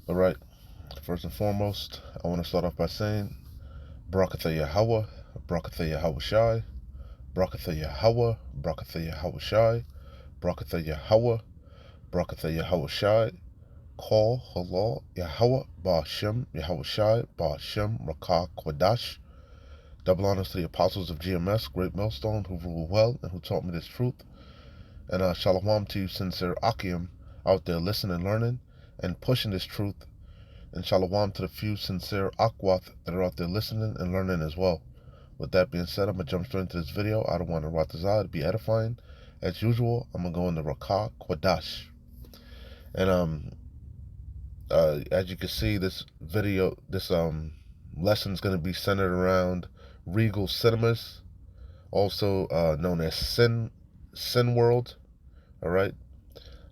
All right. First and foremost, I want to start off by saying Barakatha Yahweh, Barakatha Yahweh Shai, Barakatha Yahweh, Barakatha Yahweh Shai, Barakatha Yahweh, Barakatha Yahweh Shai, Call Halal Yahweh, Ba'ashem Yahweh Shai, Ba'ashem Rakah Kwadash. Double honors to the apostles of GMS, Great Millstone, who rule well and who taught me this truth. And shalom to you, sincere Akim, out there listening and learning and pushing this truth. And shalom to the few sincere Akwath that are out there listening and learning as well. With that being said, I'm going to jump straight into this video. I don't want to Ratazah to be edifying. As usual, I'm going to go into Rakah Kwadash. And as you can see, this lesson is going to be centered around Regal Cinemas, also known as Sin World. All right.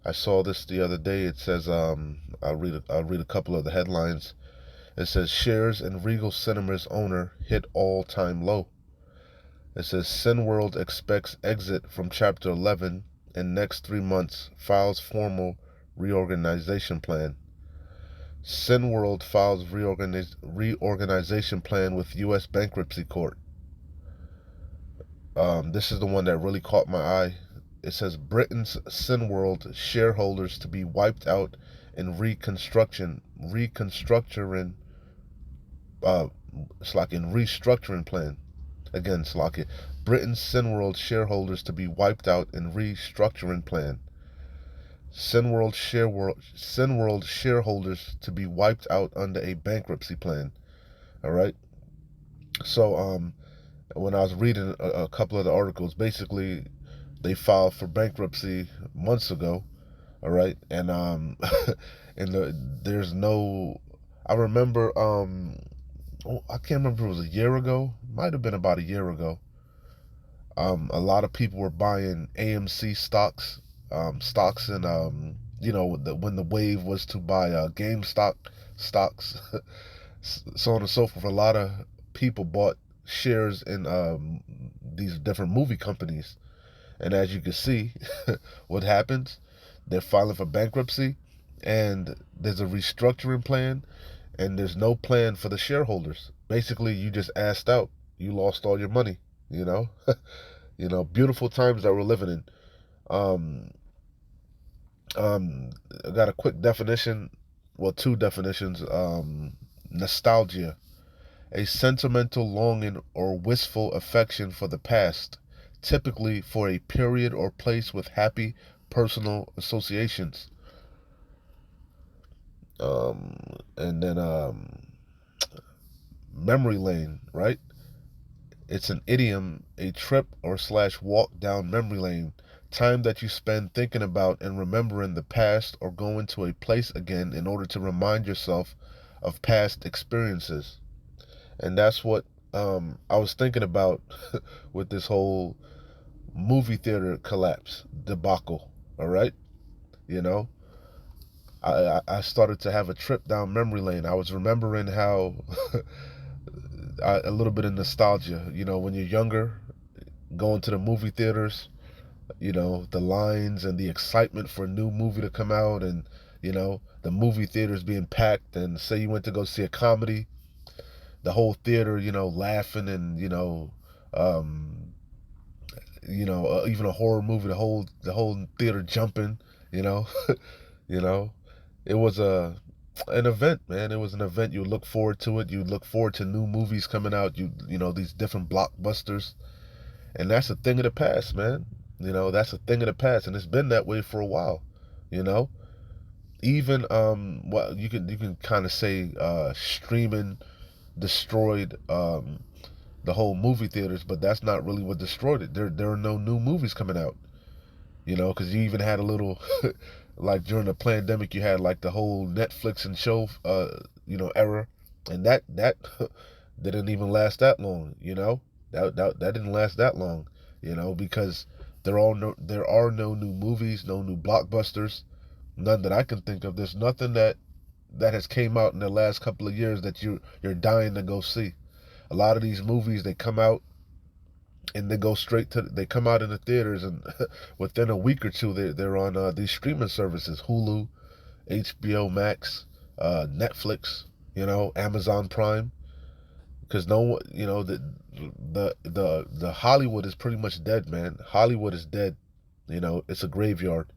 I saw this the other day. It says, I'll read a couple of the headlines. It says, shares in Regal Cinemas owner hit all-time low. It says, Cineworld expects exit from Chapter 11 in next 3 months, files formal reorganization plan. Cineworld files reorganization plan with U.S. Bankruptcy Court. This is the one that really caught my eye. It says, Britain's Cineworld shareholders to be wiped out in reconstructing it's like in restructuring plan. Again, it's like it. Britain's Cineworld shareholders to be wiped out in restructuring plan. Cineworld shareholders to be wiped out under a bankruptcy plan. All right. So when I was reading a couple of the articles, basically they filed for bankruptcy months ago. All right, and there's no. I remember I can't remember if it was a year ago. Might have been about a year ago. A lot of people were buying AMC stocks, and when the wave was to buy GameStop stocks, so on and so forth. A lot of people bought shares in these different movie companies, and as you can see, what happens? They're filing for bankruptcy, and there's a restructuring plan, and there's no plan for the shareholders. Basically, you just asked out. You lost all your money, you know? Beautiful times that we're living in. Um, I got a quick definition, well, two definitions. Nostalgia, a sentimental longing or wistful affection for the past, typically for a period or place with happy personal associations. And then memory lane, right? It's an idiom, a trip or slash walk down memory lane, time that you spend thinking about and remembering the past or going to a place again in order to remind yourself of past experiences. And that's what I was thinking about with this whole movie theater collapse debacle. All right, you know, I started to have a trip down memory lane. I was remembering how a little bit of nostalgia. When you're younger, going to the movie theaters, the lines and the excitement for a new movie to come out, and the movie theaters being packed. And say you went to go see a comedy, the whole theater, laughing, and um, even a horror movie, the whole theater jumping, you know, you know, it was an event, man. It was an event. You look forward to it. You look forward to new movies coming out. These different blockbusters, and that's a thing of the past, man. That's a thing of the past, and it's been that way for a while. You know, even well, you can kind of say streaming destroyed the whole movie theaters, but that's not really what destroyed it. There are no new movies coming out, because you even had a little like during the pandemic, you had like the whole Netflix and show era, and that didn't even last that long. That didn't last that long, because there are no new movies, no new blockbusters, none that I can think of. There's nothing that has came out in the last couple of years that you're dying to go see. A lot of these movies, they come out and they come out in the theaters, and within a week or two they're on these streaming services, Hulu, HBO Max, Netflix, Amazon Prime, because no one, the Hollywood is pretty much dead, man. Hollywood is dead. It's a graveyard.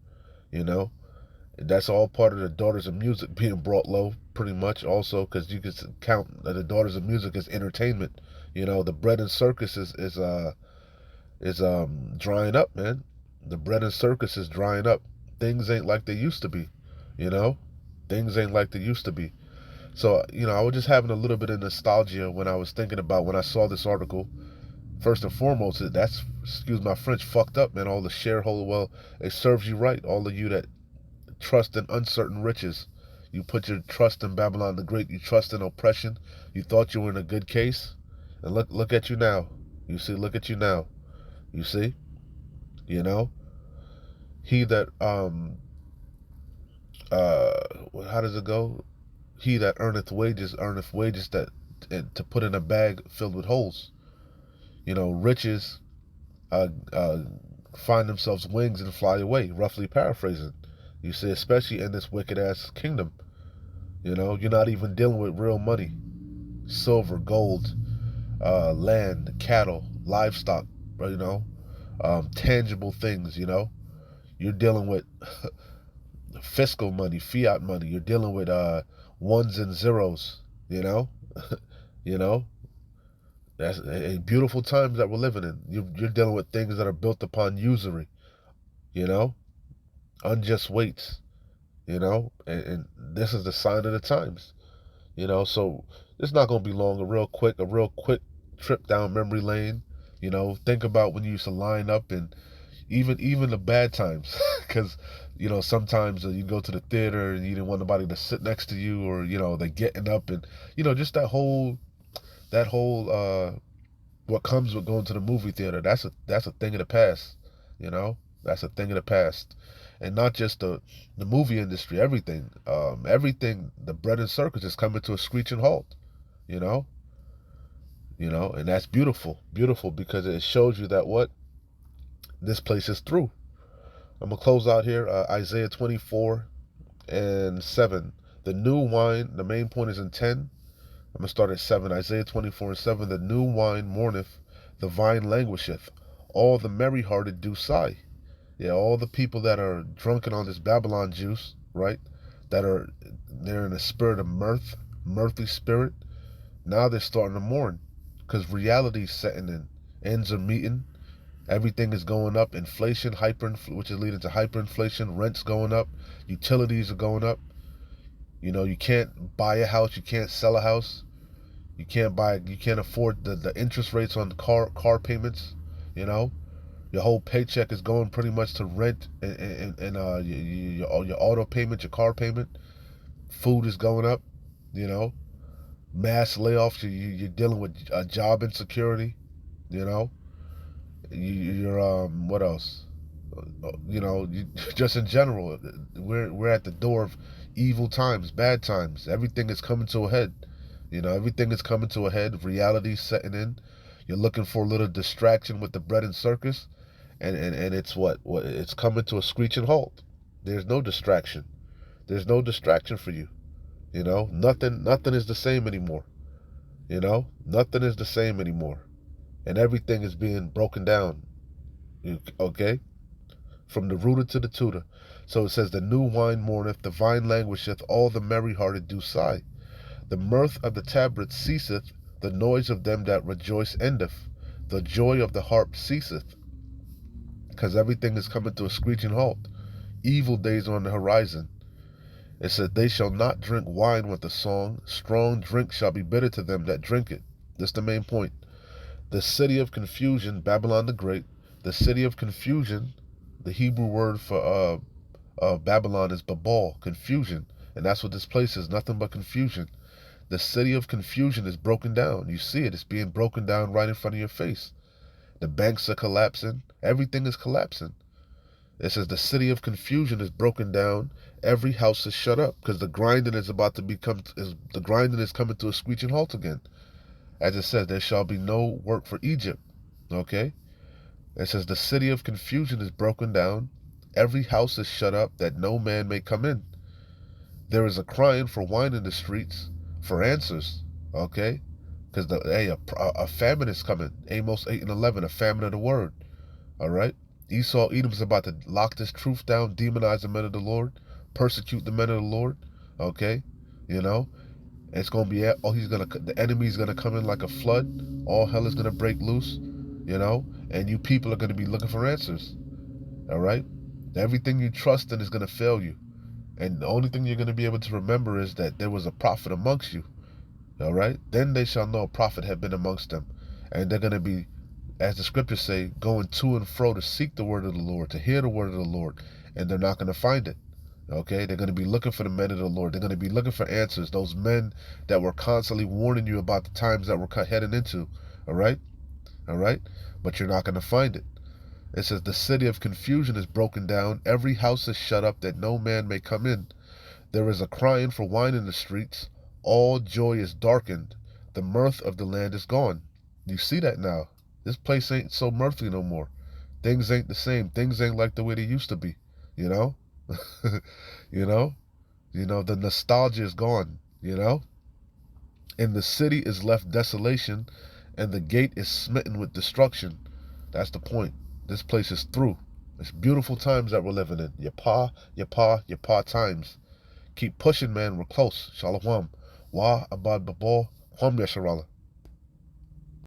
You know, that's all part of the Daughters of Music being brought low, pretty much. Also, because you could count the Daughters of Music as entertainment. The bread and circus is drying up, man. The bread and circus is drying up. Things ain't like they used to be. You know, things ain't like they used to be. So, I was just having a little bit of nostalgia when I was thinking about when I saw this article. First and foremost, that's, excuse my French, fucked up, man. All the shareholder, well, it serves you right. All of you that trust in uncertain riches. You put your trust in Babylon the Great. You trust in oppression. You thought you were in a good case. And look at you now. You see, look at you now. You see? You know? He that, how does it go? He that earneth wages that to put in a bag filled with holes. Riches uh, uh, find themselves wings and fly away, roughly paraphrasing. You see, especially in this wicked ass kingdom. You're not even dealing with real money. Silver, gold, land, cattle, livestock, tangible things, You're dealing with fiscal money, fiat money. You're dealing with ones and zeros, you know? you know? That's a beautiful times that we're living in. You're dealing with things that are built upon usury, you know? Unjust weights, and this is the sign of the times, so it's not going to be long. A real quick trip down memory lane. Think about when you used to line up, and even the bad times, because sometimes you go to the theater and you didn't want nobody to sit next to you, or they getting up, and just that whole what comes with going to the movie theater. That's a thing of the past. That's a thing of the past. And not just the movie industry, everything, the bread and circus is coming to a screeching halt, you know, and that's beautiful, because it shows you that what this place is through. I'm gonna close out here, Isaiah 24:7. The new wine, the main point is in 10. I'm gonna start at 7. Isaiah 24:7. The new wine mourneth, the vine languisheth, all the merry-hearted do sigh. Yeah, all the people that are drunken on this Babylon juice, right? They're in a spirit of mirthy spirit. Now they're starting to mourn, because reality's setting in. Ends are meeting. Everything is going up. Inflation, which is leading to hyperinflation. Rents going up. Utilities are going up. You can't buy a house. You can't sell a house. You can't afford the interest rates on the car payments. Your whole paycheck is going pretty much to rent and your auto payment, your car payment. Food is going up. You know, mass layoffs. You're dealing with job insecurity. You know, you're what else? Just in general, we're at the door of evil times, bad times. Everything is coming to a head. Everything is coming to a head. Reality's setting in. You're looking for a little distraction with the bread and circus, and it's what it's coming to a screeching halt. There's no distraction. There's no distraction for you. Nothing is the same anymore. Nothing is the same anymore, and everything is being broken down. Okay, from the rooter to the tutor. So it says, the new wine mourneth, the vine languisheth, all the merry-hearted do sigh. The mirth of the tabrets ceaseth, the noise of them that rejoice endeth, the joy of the harp ceaseth, because everything is coming to a screeching halt. Evil days are on the horizon. It said, they shall not drink wine with a song, strong drink shall be bitter to them that drink it. That's the main point. The city of confusion, Babylon the Great, the city of confusion, the Hebrew word for Babylon is Babal, confusion. And that's what this place is, nothing but confusion. The city of confusion is broken down. You see it. It's being broken down right in front of your face. The banks are collapsing. Everything is collapsing. It says the city of confusion is broken down. Every house is shut up, because the grinding is coming to a screeching halt again. As it says, there shall be no work for Egypt. Okay? It says the city of confusion is broken down. Every house is shut up, that no man may come in. There is a crying for wine in the streets for answers, okay? Because a famine is coming. Amos 8 and 11, a famine of the word, all right? Esau, Edom's about to lock this truth down, demonize the men of the Lord, persecute the men of the Lord, okay? You know, it's gonna be the enemy's gonna come in like a flood. All hell is gonna break loose, you know, and you people are gonna be looking for answers. All right, everything you trust in is gonna fail you, and the only thing you're gonna be able to remember is that there was a prophet amongst you. All right, then they shall know a prophet had been amongst them, and they're gonna be, as the scriptures say, going to and fro to seek the word of the Lord, to hear the word of the Lord, and they're not gonna find it. Okay, they're going to be looking for the men of the Lord. They're going to be looking for answers. Those men that were constantly warning you about the times that we're heading into. All right, all right, but you're not going to find it. It says the city of confusion is broken down. Every house is shut up that no man may come in. There is a crying for wine in the streets. All joy is darkened. The mirth of the land is gone. You see that now. This place ain't so mirthy no more. Things ain't the same. Things ain't like the way they used to be. You know? you know? The nostalgia is gone, And the city is left desolation, and the gate is smitten with destruction. That's the point. This place is through. It's beautiful times that we're living in. Yapa times. Keep pushing, man. We're close. Shalom. Wa abad babal. Kwam yasharala.